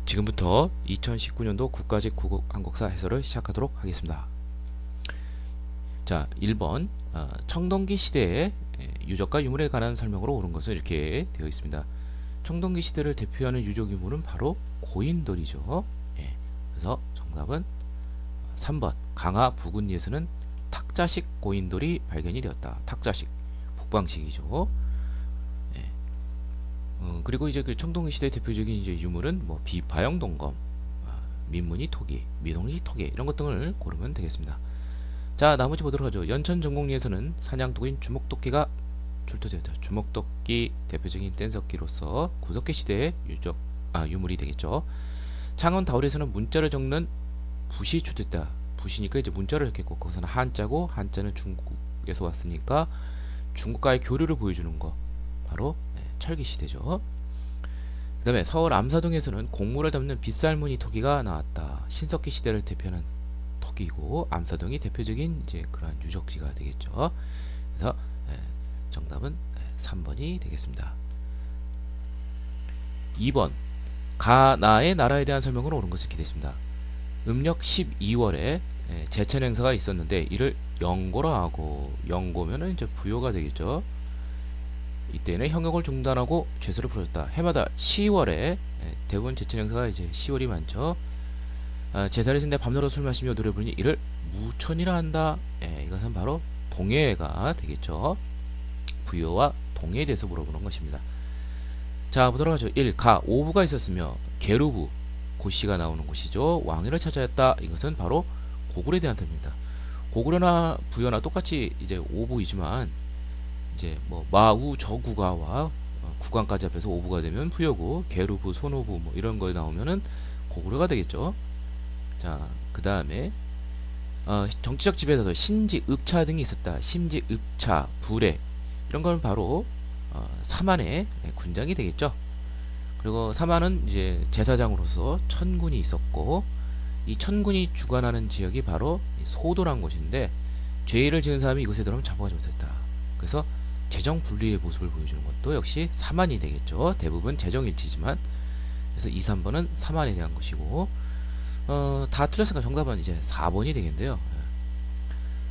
지금부터 2019년도 국가직 국어한국사 해설을 시작하도록 하겠습니다. 자, 1번 청동기 시대의 유적과 유물에 관한 설명으로 옳은 것은 이렇게 되어 있습니다. 청동기 시대를 대표하는 유적 유물은 바로 고인돌이죠. 그래서 정답은 3번 강화 부근리에서는 탁자식 고인돌이 발견이 되었다. 탁자식 북방식이죠. 그리고 이제 그 청동기 시대 대표적인 이제 유물은 뭐 비파형 동검, 민무늬 토기, 미동리 토기 이런 것 등을 고르면 되겠습니다. 자, 나머지 보도록 하죠. 연천 전곡리에서는 사냥도구인 주먹도끼가 출토되었다. 주먹도끼 대표적인 뗀석기로서 구석기 시대의 유물이 되겠죠. 창원 다울에서는 문자를 적는 붓이 출토됐다. 붓이니까 이제 문자를 적겠고 거기서는 한자고 한자는 중국에서 왔으니까 중국과의 교류를 보여주는 거 바로 철기 시대죠. 그 다음에 서울 암사동에서는 곡물을 담는 빗살무늬 토기가 나왔다. 신석기 시대를 대표하는 토기고 암사동이 대표적인 이제 그러한 유적지가 되겠죠. 그래서 정답은 3번이 되겠습니다. 2번 가나의 나라에 대한 설명은 옳은 것을 기대했습니다. 음력 12월에 제천 행사가 있었는데 이를 영고라 하고 영고면은 이제 부요가 되겠죠. 이때는 형역을 중단하고 죄수를 풀어줬다. 해마다 10월에 대부분 제천 행사가 이제 10월이 많죠. 제사를 지내 밤낮으로 술 마시며 노래 부르니 이를 무천이라 한다. 이것은 바로 동해가 되겠죠. 부여와 동해에 대해서 물어보는 것입니다. 자, 보도록 하죠. 1. 가 오부가 있었으며 계루부 고씨가 나오는 곳이죠. 왕위를 차지했다. 이것은 바로 고구려에 대한 설명입니다. 고구려나 부여나 똑같이 이제 오부이지만 이제 뭐 마우 저구가와 구간까지 합해서 오부가 되면 부여고 계루부 손오부 뭐 이런 거에 나오면은 고구려가 되겠죠. 자, 그 다음에 정치적 지배자도 신지 읍차 등이 있었다. 심지 읍차 부례 이런 건 바로 사만의 군장이 되겠죠. 그리고 사만은 이제 제사장으로서 천군이 있었고 이 천군이 주관하는 지역이 바로 소도란 곳인데 죄를 지은 사람이 이곳에 들어오면 잡아가지 못했다. 그래서 재정 분리의 모습을 보여주는 것도 역시 사만이 되겠죠. 대부분 재정일치지만 그래서 2, 3번은 사만에 대한 것이고 다 틀렸으니까 정답은 이제 4번이 되겠는데요.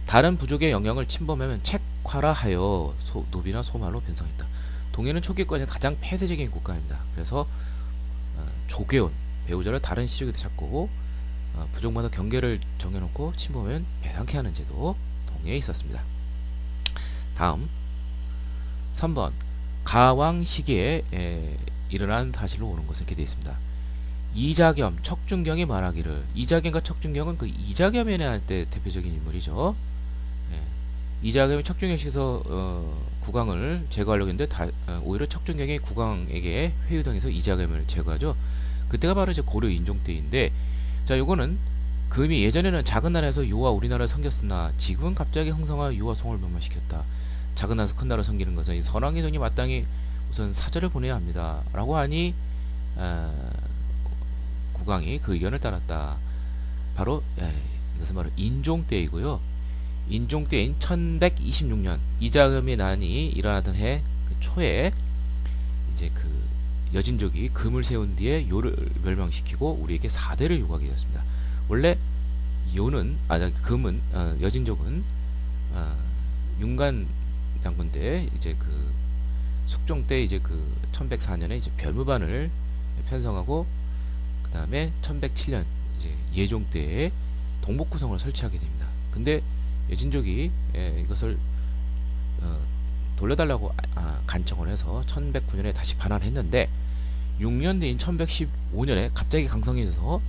다른 부족의 영향을 침범하면 책화라하여 노비나 소말로 변성했다. 동해는 초기까지 가장 폐쇄적인 국가입니다. 그래서 조계온 배우자를 다른 시족에서 찾고 부족마다 경계를 정해놓고 침범하면 배상케 하는 제도 동해에 있었습니다. 다음 3번 가왕 시기에 일어난 사실로 오는 것을 기대해 있습니다. 이자겸, 척준경이 말하기를 이자겸과 척준경은 그 이자겸에 대한 때 대표적인 인물이죠. 이자겸이 척준경에서 국왕을 제거하려고 했는데 오히려 척준경이 국왕에게 회유당해서 이자겸을 제거하죠. 그때가 바로 이제 고려 인종 때인데 자, 요거는 금이 예전에는 작은 나라에서 요와 우리나라를 섬겼으나 지금은 갑자기 흥성하여 요와 송을 멸망시켰다. 작은 나라에서 큰 나라를 섬기는 것은 선왕의 돈이 마땅히 우선 사절을 보내야 합니다. 라고 하니 국왕이 그 의견을 따랐다. 바로 이것은 바로 인종 때이고요. 인종 때인 1126년 이자금의 난이 일어나던 해 그 초에 이제 그 여진족이 금을 세운 뒤에 요를 멸망시키고 우리에게 4대를 요구하게 되었습니다. 원래 요는 금은 여진족은 윤관 장군 때 이제 그 숙종 때 이제 그 1104년에 이제 별무반을 편성하고 그 다음에 1107년 이제 예종 때에 동북구성을 설치하게 됩니다. 근데 여진족이 이것을 돌려달라고 간청을 해서 1109년에 다시 반환했는데 6년 뒤인 1115년에 갑자기 강성해져서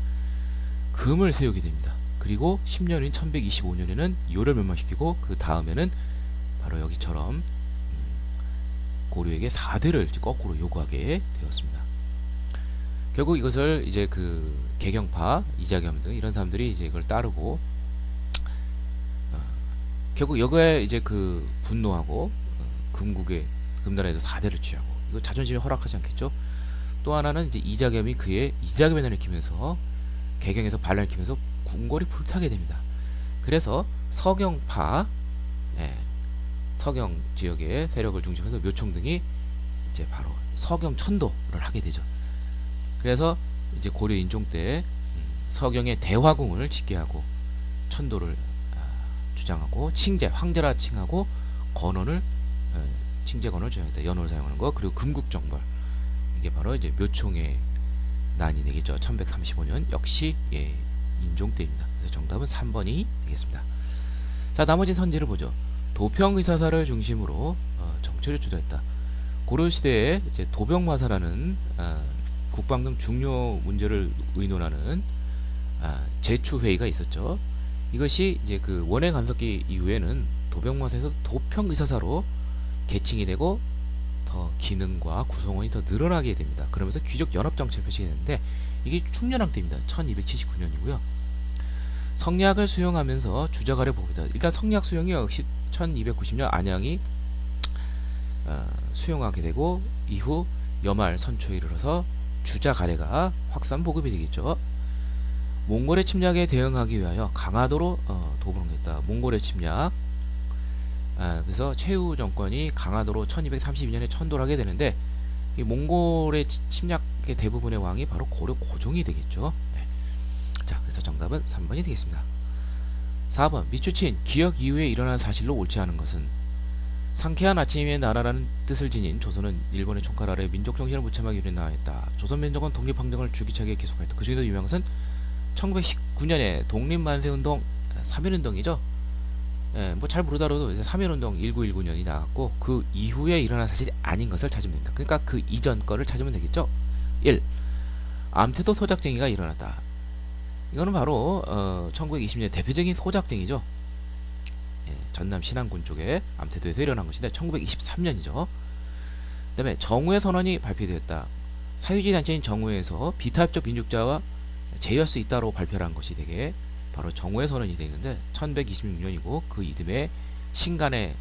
금을 세우게 됩니다. 그리고 10년인 1125년에는 요를 멸망시키고 그 다음에는 바로 여기처럼 고려에게 4대를 거꾸로 요구하게 되었습니다. 결국 이것을 이제 그 개경파, 이자겸 등 이런 사람들이 이제 이걸 따르고 결국 여기에 이제 그 분노하고 금나라에서 4대를 취하고 이거 자존심이 허락하지 않겠죠. 또 하나는 이제 이자겸이 그의 이자겸의 난을 키면서 개경에서 반란을 키면서 궁궐이 불타게 됩니다. 그래서 서경파, 서경 지역의 세력을 중심해서 묘총 등이 이제 바로 서경 천도를 하게 되죠. 그래서 이제 고려 인종 때 서경의 대화궁을 짓게 하고 천도를 주장하고 칭제 황제라 칭하고 건원을 칭제 건원을 주장했다. 연호를 사용하는 거. 그리고 금국정벌, 이게 바로 이제 묘총의 난이 되겠죠. 1135년 역시 인종 때입니다. 그래서 정답은 3번이 되겠습니다. 자, 나머지 선지를 보죠. 도평의사사를 중심으로 정치를 주도했다. 고려시대에 이제 도병마사라는 국방 등 중요 문제를 의논하는 제추회의가 있었죠. 이것이 이제 그 원해 간섭기 이후에는 도병마사에서 도평의사사로 계칭이 되고 더 기능과 구성원이 더 늘어나게 됩니다. 그러면서 귀족 연합 정책을 펼치게 되는데 이게 충렬왕 때입니다. 1279년이고요. 성리학을 수용하면서 주자가래 보고다. 일단 성리학 수용이 역시 1290년 안양이 수용하게 되고 이후 여말 선초에 이르러서 주자가래가 확산 보급이 되겠죠. 몽골의 침략에 대응하기 위하여 강화도로 도보를 옮겼다. 몽골의 침략. 그래서 최후 정권이 강화도로 1232년에 천도를 하게 되는데 이 몽골의 침략의 대부분의 왕이 바로 고려 고종이 되겠죠. 네. 자, 그래서 정답은 3번이 되겠습니다. 4번 미추친 기역 이후에 일어난 사실로 옳지 않은 것은 상쾌한 아침의 나라라는 뜻을 지닌 조선은 일본의 총칼 아래 민족 정신을 무참하게 유린하였다. 조선 민족은 독립항쟁을 줄기차게 계속하였다. 그 중에도 유명한 것은 1919년에 독립만세운동 3.1운동이죠. 뭐 잘 모르더라도 3.1운동 1919년이 나왔고 그 이후에 일어난 사실이 아닌 것을 찾으면 됩니다. 그러니까 그 이전 거를 찾으면 되겠죠. 1. 암태도 소작쟁이가 일어났다. 이거는 바로 1920년 대표적인 소작쟁이죠. 전남 신안군 쪽에 암태도에서 일어난 것인데 1923년이죠. 그 다음에 정우회 선언이 발표되었다. 사유지 단체인 정우회에서 비타협적 민족자와 제외할 수 있다로 발표한 것이 되게 바로 정우회 선언이 되어 있는데 1126년이고 그 이듬해 신간의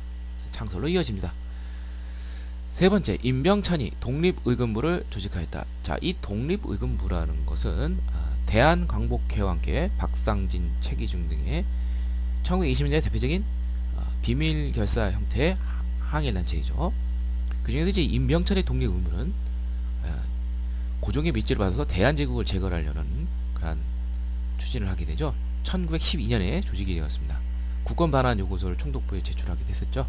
창설로 이어집니다. 세 번째, 임병찬이 독립의금부를 조직하였다. 자, 이 독립의금부라는 것은 대한광복회와 함께 박상진, 최기중 등의 1920년대 대표적인 비밀결사 형태의 항일단체이죠. 그 중에서 이제 임병찬의 독립의금부는 고종의 밑지를 받아서 대한제국을 제거하려는 그런 추진을 하게 되죠. 1912년에 조직이 되었습니다. 국권 반환 요구서를 총독부에 제출하게 됐었죠.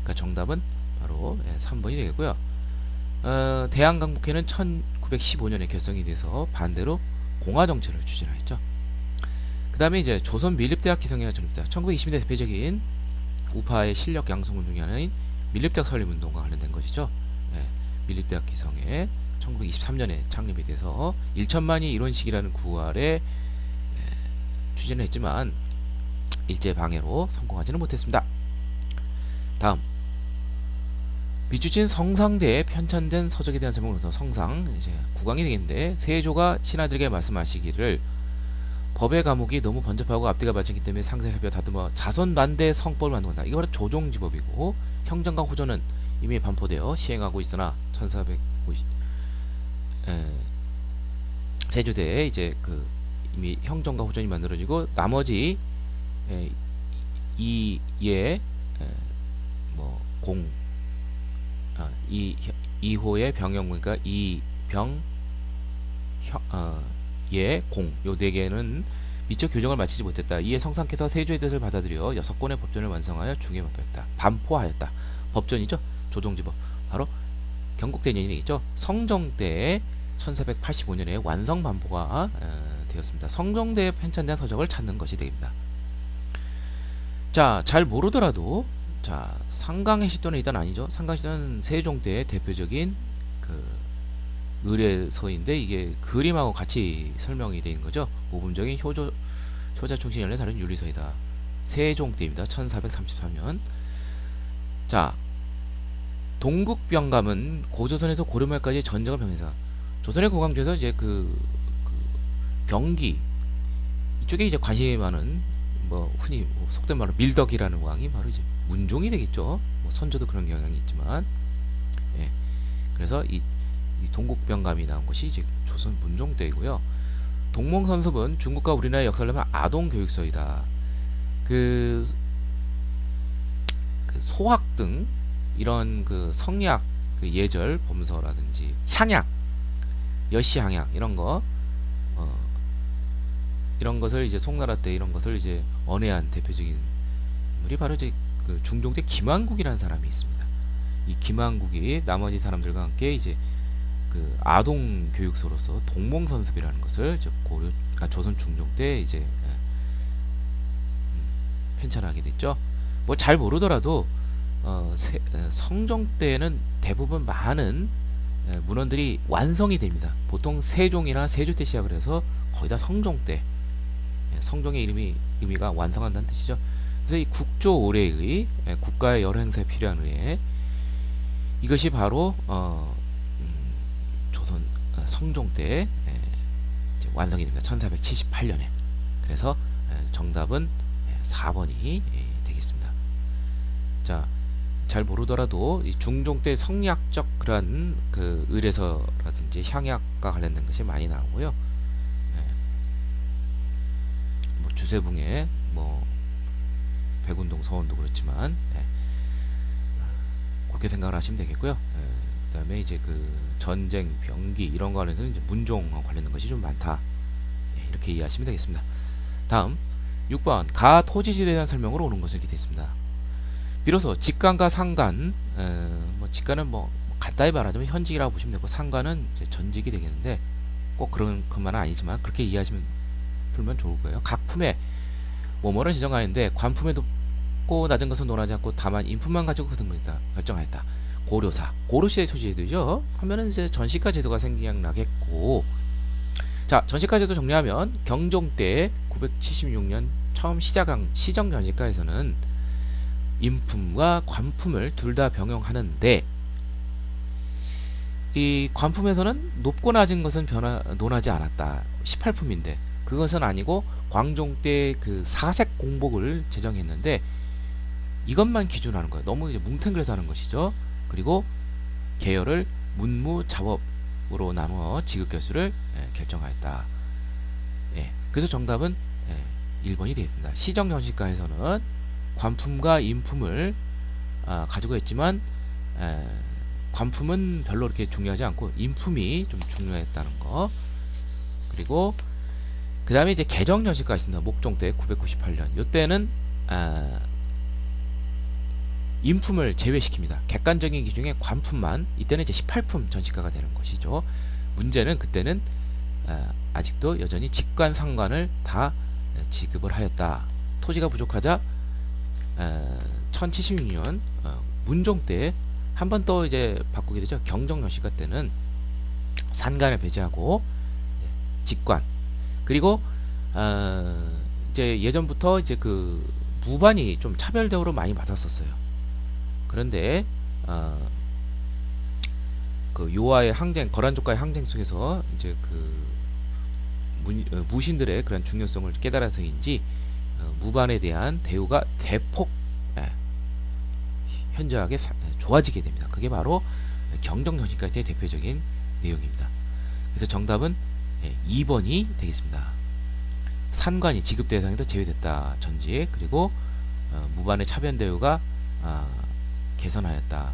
그러니까 정답은 바로 3번이 되겠고요. 대한광복회는 1915년에 결성이 돼서 반대로 공화 정치를 추진하였죠. 그 다음에 이제 조선 밀립대학 기성회가成立. 1920년대 대표적인 우파의 실력 양성을 중에 하나인 밀립대학 설립운동과 관련된 것이죠. 밀립대학 기성회 1923년에 창립이 돼서 1천만이 이론식이라는 구할에 추진을 했지만 일제 방해로 성공하지는 못했습니다. 다음, 미추친 성상대에 편찬된 서적에 대한 설명을 해서 성상 이제 국왕이 되겠는데 세조가 신하들에게 말씀하시기를 법의 과목이 너무 번잡하고 앞뒤가 맞추기 때문에 상세 협의와 다듬어 자손 난대 성법을 만든다. 이거 바로 조종지법이고 형정과 호조는 이미 반포되어 시행하고 있으나 1450 세조대에 이제 그 이미 형정과 호전이 만들어지고 나머지 이호의 병영 그러니까 이병 공 요 네 개는 미처 교정을 마치지 못했다. 이에 성상께서 세조의 뜻을 받아들여 6권의 법전을 완성하여 중에 발표했다. 반포하였다. 법전이죠. 조종지법. 바로 경국대년이 되겠죠. 성정대에 1485년에 완성 반포가 되었습니다. 성정대에 편찬된 서적을 찾는 것이 됩니다. 자, 잘 모르더라도 자, 상강해시도는 일단 아니죠. 상강해시도는 세종 때의 대표적인 그 의례서인데 이게 그림하고 같이 설명이 되는 거죠. 모범적인 효자 충신 연례 다른 윤리서이다. 세종 때입니다. 1433년. 자, 동국병감은 고조선에서 고려말까지 전쟁을 병행사. 조선의 고강조에서 이제 그 병기 이쪽에 이제 관심이 많은 뭐 흔히 속된 말로 밀덕이라는 왕이 바로 이제 문종이 되겠죠. 뭐 선조도 그런 경향이 있지만, 그래서 이 동국병감이 나온 것이 이제 조선 문종 때이고요. 동몽선섭은 중국과 우리나라의 역사를 보면 아동 교육서이다. 그 소학 등 이런 그 성리학 그 예절 범서라든지 향약 여시 향약 이런 거 이런 것을 이제 송나라 때 이런 것을 이제 언해한 대표적인 인물이 바로 이제 그 중종 때 김왕국이라는 사람이 있습니다. 이 김왕국이 나머지 사람들과 함께 이제 그 아동 교육소로서 동몽선습이라는 것을 이제 조선 중종 때 이제 편찬하게 됐죠. 뭐 잘 모르더라도 성종 때는 대부분 많은 문헌들이 완성이 됩니다. 보통 세종이나 세조 때 시작을 해서 거의 다 성종 때, 성종의 의미가 완성한다는 뜻이죠. 그래서 이 국조 올해의 국가의 여러 행사에 필요한 의회, 이것이 바로 조선 성종 때 이제 완성이 됩니다. 1478년에. 그래서 정답은 4번이 되겠습니다. 자, 잘 모르더라도 이 중종 때 성리학적 그러한 그 의례서라든지 향약과 관련된 것이 많이 나오고요. 뭐 주세붕해, 뭐 백운동, 서원도 그렇지만 그렇게 생각을 하시면 되겠고요. 그다음에 이제 그 전쟁, 병기 이런 거 관련해서는 이제 문종과 관련된 것이 좀 많다. 이렇게 이해하시면 되겠습니다. 다음 6번 가 토지지대에 대한 설명으로 오는 것을 기대했습니다. 비로소 직관과 상관, 뭐 직관은 뭐 간단히 말하자면 현직이라고 보시면 되고 상관은 이제 전직이 되겠는데 꼭 그런 것만은 아니지만 그렇게 이해하시면 풀면 좋을 거예요. 각 품에 뭐뭐를 지정하였는데 관품에 높고 낮은 것은 논하지 않고 다만 인품만 가지고 그 등급을 결정하였다. 고려사, 고려시대 토지제도죠. 하면은 이제 전시가 제도가 생각나겠고, 자, 전시가 제도 정리하면 경종 때 976년 처음 시작한 시정 전시가에서는 인품과 관품을 둘 다 병용하는데, 이 관품에서는 높고 낮은 것은 논하지 않았다. 18품인데 그것은 아니고 광종 때 그 사색 공복을 제정했는데 이것만 기준하는 거예요. 너무 이제 뭉탱그려서 하는 것이죠. 그리고 계열을 문무 잡업으로 나누어 지급 결수를 결정하였다. 그래서 정답은 1번이 되겠습니다. 시정 전시가에서는 관품과 인품을 가지고 있지만 관품은 별로 그렇게 중요하지 않고 인품이 좀 중요했다는 거. 그리고 그 다음에 이제 개정 전시가 있습니다. 목종 때 998년. 이때는 인품을 제외시킵니다. 객관적인 기준에 관품만, 이때는 이제 18품 전시가가 되는 것이죠. 문제는 그때는 아직도 여전히 직관 상관을 다 지급을 하였다. 토지가 부족하자 1076년 문종 때 한 번 또 이제 바꾸게 되죠. 경정 전시가 때는 산관을 배제하고 직관, 그리고 이제 예전부터 이제 그 무반이 좀 차별 대우를 많이 받았었어요. 그런데 그 요하의 항쟁, 거란족과의 항쟁 속에서 이제 그 무신들의 그런 중요성을 깨달아서인지 무반에 대한 대우가 대폭 현저하게 좋아지게 됩니다. 그게 바로 경정전시가 때의 대표적인 내용입니다. 그래서 정답은 2번이 되겠습니다. 산관이 지급 대상에서 제외됐다. 전직. 그리고 무반의 차변 대우가 개선하였다.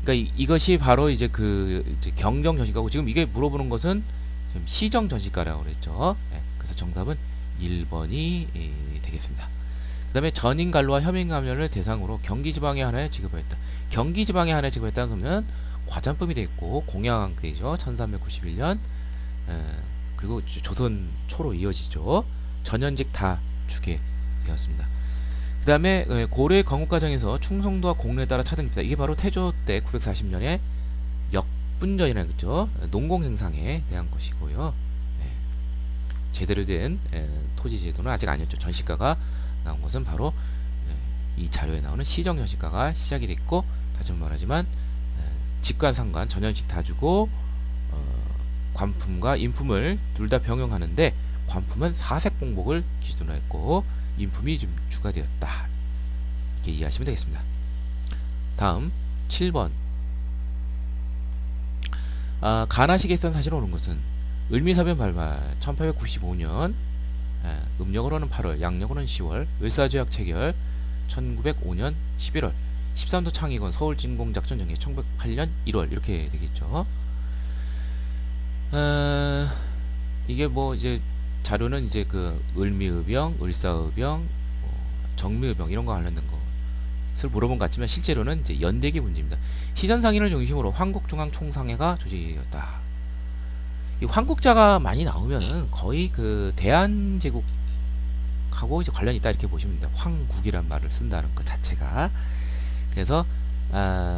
그러니까 이것이 바로 이제 그 이제 경정 전시가고, 지금 이게 물어보는 것은 시정 전시가라고 그랬죠. 그래서 정답은 1번이 되겠습니다. 그 다음에 전인간로와 혐인감면을 대상으로 경기지방에 하나에 지급하였다. 경기지방에 하나에 지급했다 그러면 과잔품이 되겠고, 공양왕때죠. 1391년. 그리고 조선 초로 이어지죠. 전현직 다 주게 되었습니다. 그 다음에 고려의 건국과정에서 충성도와 공로에 따라 차등입니다. 이게 바로 태조 때 940년에 역분전이라는 거죠. 농공행상에 대한 것이고요. 제대로 된 토지제도는 아직 아니었죠. 전시가가 나온 것은 바로 이 자료에 나오는 시정전시가가 시작이 됐고, 다시 말하지만 직관상관 전현식 다 주고 관품과 인품을 둘 다 병용하는데 관품은 사색 공복을 기준으로 했고 인품이 좀 추가되었다. 이렇게 이해하시면 되겠습니다. 다음 7번 가나식에 있던 사실을 오는 것은 을미사변 발발 1895년, 음력으로는 8월, 양력으로는 10월, 을사조약 체결 1905년 11월, 13도 창의군 서울진공작전 전개 1908년 1월 이렇게 되겠죠. 이게 뭐 이제 자료는 이제 그 을미의병, 을사의병, 정미의병 이런 거 관련된 것을 물어본 것 같지만 실제로는 이제 연대기 문제입니다. 시전상인을 중심으로 황국중앙총상회가 조직이었다. 이 황국자가 많이 나오면은 거의 그 대한제국하고 이제 관련이 있다 이렇게 보시면 됩니다. 황국이란 말을 쓴다는 것 자체가. 그래서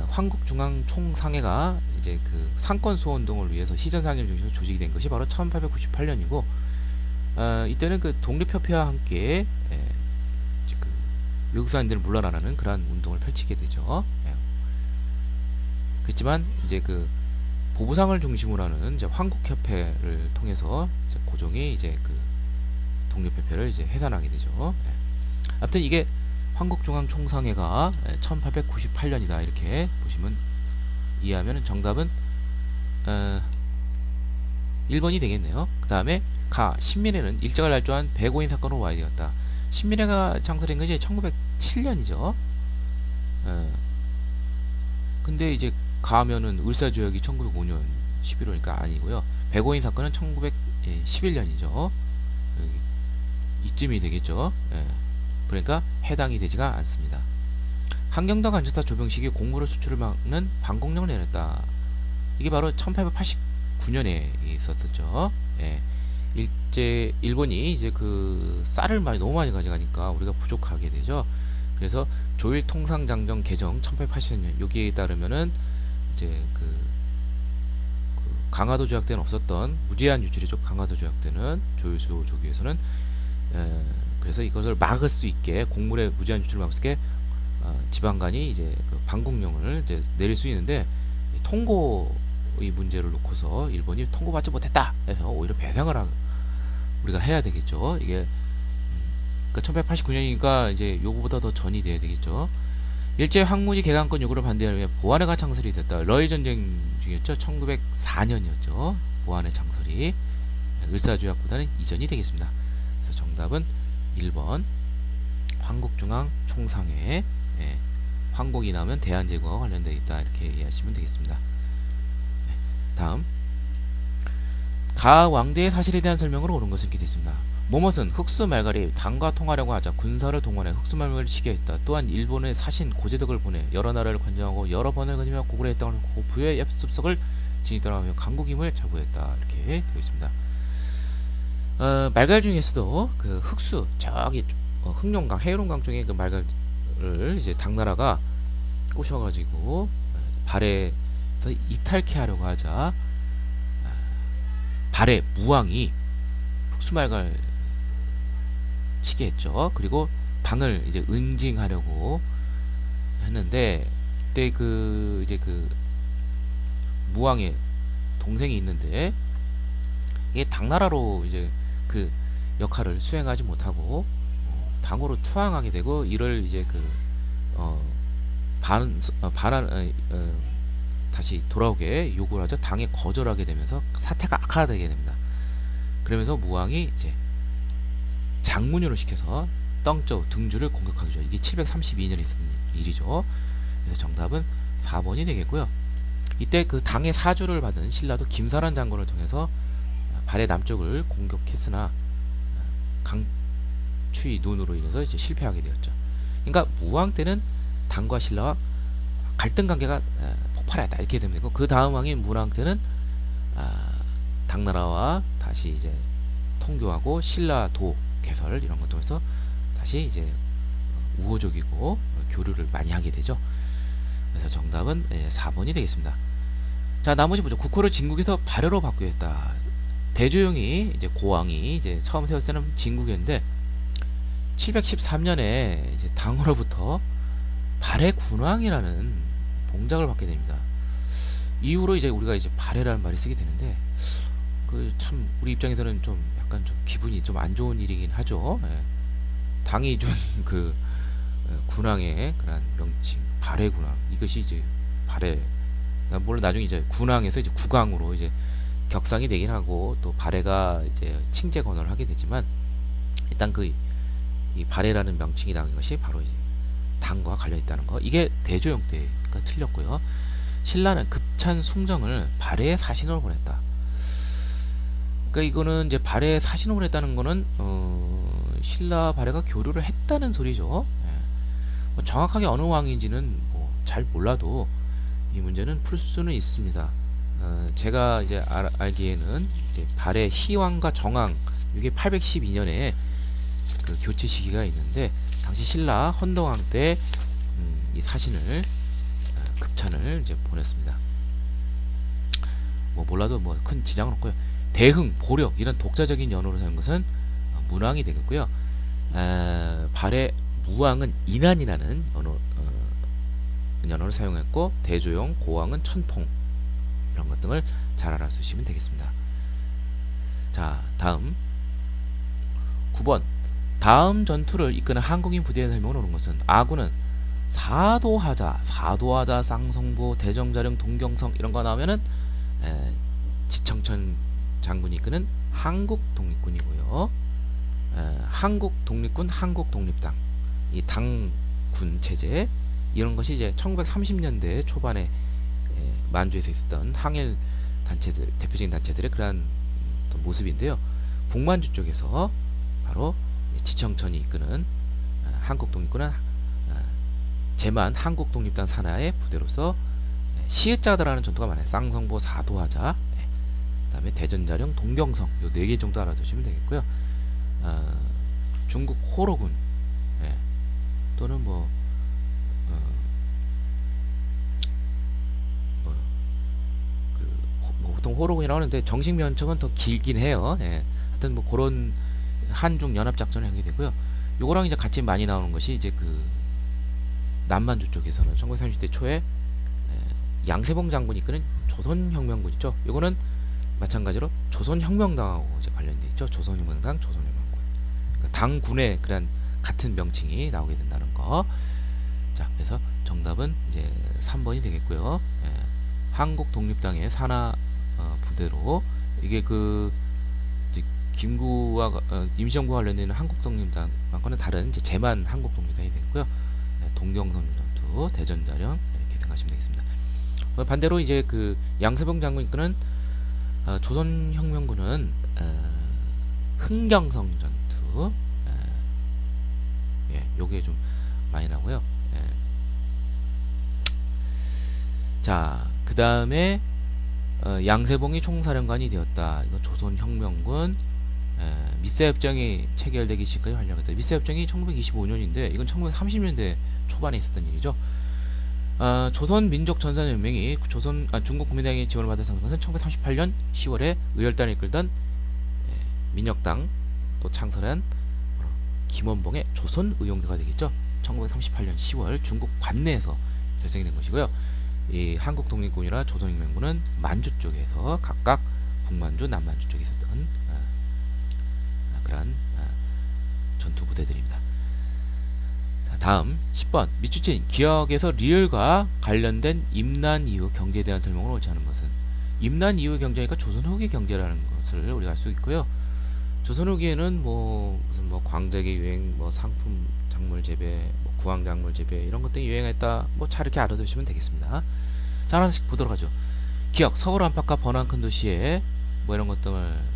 황국중앙총상회가 이제 그 상권 수호 운동을 위해서 시전상인을 중심으로 조직이 된 것이 바로 1898년이고 이때는 그 독립협회와 함께 이제 그 외국사인들을 물러나라는 그러한 운동을 펼치게 되죠. 그렇지만 이제 그 보부상을 중심으로 하는 이제 황국협회를 통해서 이제 고종이 이제 그 독립협회를 이제 해산하게 되죠. 아무튼 이게 황국중앙총상회가 1898년이다 이렇게 보시면 이해하면 정답은 1번이 되겠네요. 그 다음에 가 신민회는 일제가 날조한 배고인 사건으로 와야 되었다. 신민회가 창설된 것이 1907년이죠. 근데 이제 가면은 을사조약이 1905년 11월이니까 아니고요. 배고인 사건은 1911년이죠. 이쯤이 되겠죠. 그러니까 해당이 되지가 않습니다. 한경당 간첩사 조병식이 공무로 수출을 막는 방공령을 내렸다. 이게 바로 1889년에 있었었죠. 일본이 이제 그 쌀을 너무 많이 가져가니까 우리가 부족하게 되죠. 그래서 조일 통상장정 개정 1880년 여기에 따르면은 이제 그 강화도 조약 때는 없었던 무제한 유출이죠. 강화도 조약 때는 조일수 조기에서는 그래서 이것을 막을 수 있게 곡물의 무제한 유출을 막을 수 있게 지방간이 이제 그 방공령을 이제 내릴 수 있는데 통고의 문제를 놓고서 일본이 통고받지 못했다 해서 오히려 배상을 우리가 해야 되겠죠. 이게 그러니까 1889년이니까 이제 요거보다 더 전이 돼야 되겠죠. 일제 황무지 개강권 요구를 반대하기 위해 보안회가 창설이 됐다. 러일 전쟁 중이었죠. 1904년이었죠. 보안회 창설이 을사조약보다는 이전이 되겠습니다. 그래서 정답은 1번 황국중앙총상회. 황국이 나오면 대한제국과 관련되어 있다 이렇게 이해하시면 되겠습니다. 다음 가 왕대의 사실에 대한 설명으로 옳은 것은 이렇게 되겠습니다. 모못은 흑수 말갈이 당과 통하려고 하자 군사를 동원해 흑수 말갈을 시기했다. 또한 일본의 사신 고재덕을 보내 여러 나라를 관장하고 여러 번을 거니며 고구려 했던 부의 엽습석을 진입하며 강국 힘을 자부했다 이렇게 되어 있습니다. 말갈 중에서도 그 흑수 저기 흑룡강 해룡강 쪽에 그 말갈을 이제 당나라가 꼬셔가지고 발에서 이탈케 하려고 하자 발에 무왕이 흑수말갈 치게 했죠. 그리고 당을 이제 응징하려고 했는데 그때 그 이제 그 무왕의 동생이 있는데 이게 당나라로 이제 그 역할을 수행하지 못하고 당으로 투항하게 되고 이를 이제 그 다시 돌아오게 요구를 하죠. 당에 거절하게 되면서 사태가 악화되게 됩니다. 그러면서 무왕이 이제 장문유를 시켜서 떵저우 등주를 공격하죠. 이게 732년에 있었던 일이죠. 그래서 정답은 4번이 되겠고요. 이때 그 당의 사주를 받은 신라도 김사란 장군을 통해서 발해 남쪽을 공격했으나 강추위 눈으로 인해서 이제 실패하게 되었죠. 그러니까 무왕 때는 당과 신라와 갈등 관계가 폭발했다 이렇게 되면 되고 그 다음 왕인 무왕 때는 당나라와 다시 이제 통교하고 신라도 개설 이런 것 통해서 다시 이제 우호적이고 교류를 많이 하게 되죠. 그래서 정답은 4번이 되겠습니다. 자, 나머지 보죠. 국호를 진국에서 발해로 바꾸었다. 대조영이 이제 고왕이 이제 처음 세웠을 때는 진국이었는데 713년에 이제 당으로부터 발해 군왕이라는 봉작을 받게 됩니다. 이후로 이제 우리가 이제 발해라는 말이 쓰게 되는데 그 참 우리 입장에서는 좀 약간 좀 기분이 좀 안 좋은 일이긴 하죠. 당이 준 그 군왕의 그런 명칭 발해 군왕 이것이 이제 발해 물론 나중에 이제 군왕에서 이제 국왕으로 이제 격상이 되긴 하고 또 발해가 이제 칭제 권한을 하게 되지만 일단 그 이 발해라는 명칭이 나온 것이 바로 이제 당과 관련 있다는 거 이게 대조영 때가 틀렸고요. 신라는 급찬 숭정을 발해의 사신으로 보냈다. 그러니까 이거는 이제 발해 사신을 했다는 거는 신라 발해가 교류를 했다는 소리죠. 예. 뭐 정확하게 어느 왕인지는 뭐 잘 몰라도 이 문제는 풀 수는 있습니다. 제가 이제 알기에는 이제 발해 희왕과 정왕 이게 812년에 그 교체 시기가 있는데 당시 신라 헌덕왕 때 이 사신을 급찬을 이제 보냈습니다. 뭐 몰라도 뭐 큰 지장은 없고요. 대흥, 보력 이런 독자적인 연호를 사는 것은 문왕이 되겠고요. 발해 무왕은 인안이라는 연호를 사용했고 대조영, 고왕은 천통 이런 것 등을 잘 알아두시면 되겠습니다. 자, 다음 9번 다음 전투를 이끄는 한국인 부대의 설명을 오는 것은 아군은 사도하자, 쌍성보, 대정자령, 동경성 이런 거 나오면은 지청천 장군이 이끄는 한국 독립군이고요. 한국 독립군, 한국 독립당 이 당군 체제 이런 것이 이제 1930년대 초반에 만주에서 있었던 항일 단체들 대표적인 단체들의 그러한 모습인데요. 북만주 쪽에서 바로 지청천이 이끄는 한국 독립군은 제만 한국 독립당 산하의 부대로서 시읒자들하는 전투가 많아요. 쌍성보, 사도하자, 그다음에 대전자령, 동경성 요 4개 정도 알아두시면 되겠고요. 중국 호로군 또는 뭐 보통 호로군이라고 하는데 정식 면책은 더 길긴 해요. 하여튼 뭐 그런 한중 연합 작전을 하게 되고요. 요거랑 이제 같이 많이 나오는 것이 이제 그 남만주 쪽에서는 1930대 초에 양세봉 장군이 이끄는 조선혁명군 있죠. 요거는 마찬가지로 조선혁명당하고 이제 관련돼 있죠. 조선혁명당, 조선혁명군. 그러니까 당군의 그런 같은 명칭이 나오게 된다는 거. 자, 그래서 정답은 이제 3번이 되겠고요. 한국 독립당의 산하 부대로 이게 그 김구와 임시정부와 관련된 한국 독립당과는 다른 이제 제만 한국 독립당이 되고요. 동경선 전투, 대전자령 이렇게 생각하시면 되겠습니다. 반대로 이제 그 양세봉 장군 이끄는 조선혁명군은 흥경성 전투, 요게 좀 많이 나고요. 자, 그 다음에 양세봉이 총사령관이 되었다. 이건 조선혁명군 미사협정이 체결되기 시작까지 활약했다. 미사협정이 1925년인데 이건 1930년대 초반에 있었던 일이죠. 조선민족전선연맹이 중국 국민당의 지원을 받아서 것은 1938년 10월에 의열단을 이끌던 민혁당 또 창설한 김원봉의 조선의용대가 되겠죠. 1938년 10월 중국 관내에서 결성이 된 것이고요. 이 한국 독립군이나 조선혁명군은 만주 쪽에서 각각 북만주, 남만주 쪽에 있었던 그러한 전투 부대들입니다. 자, 다음 10번 밑줄친 기억에서 리을과 관련된 임난 이후 경제에 대한 설명을 옳지 않은 것은 임난 이후 경제니까 조선 후기 경제라는 것을 우리가 알 수 있고요. 조선 후기에는 뭐 무슨 뭐 광작의 유행, 뭐 상품 작물 재배, 뭐 구황 작물 재배 이런 것들이 유행했다. 뭐 잘 이렇게 알아두시면 되겠습니다. 자, 하나씩 보도록 하죠. 기억 서울 안팎과 번화한 큰 도시에 뭐 이런 것들을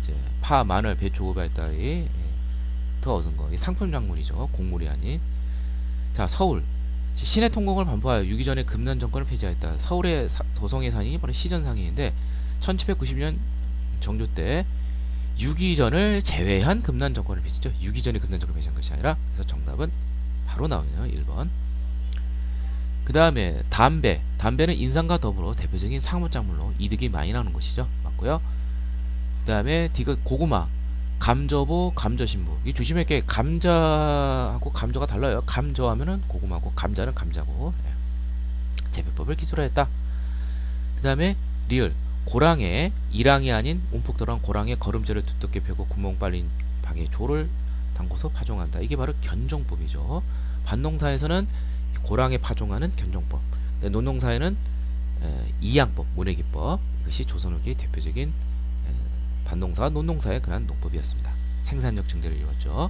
이제 파, 마늘, 배추, 오바에 따리 더 얻은 거. 이 상품 작물이죠. 곡물이 아닌. 자, 서울 신해 통곡을 반포하여 유기전의 금난 정권을 폐지하였다. 서울의 도성의 상이 바로 시전상인데 1790년 정조 때 유기전을 제외한 금난 정권을 폐지죠. 유기전의 금난 정권을 폐지한 것이 아니라. 그래서 정답은 바로 나오네요. 1번. 그 다음에 담배는 인삼과 더불어 대표적인 상업작물로 이득이 많이 나오는 것이죠. 맞고요. 그 다음에 디귿 고구마, 감저보, 감저신보. 이 조심할 게 감자하고 감저가 달라요. 감저하면은 고구마고 감자는 감자고. 재배법을 기술하였다. 그 다음에 리을 고랑에 일항이 아닌 움푹 들어간 고랑에 거름줄을 두텁게 펴고 구멍 빨린 방에 조를 담고서 파종한다. 이게 바로 견종법이죠. 밭농사에서는 고랑에 파종하는 견종법, 논농사에는 이양법, 모내기법. 이것이 조선 후기의 대표적인 밭농사와 논농사의 그런 농법이었습니다. 생산력 증대를 이루었죠.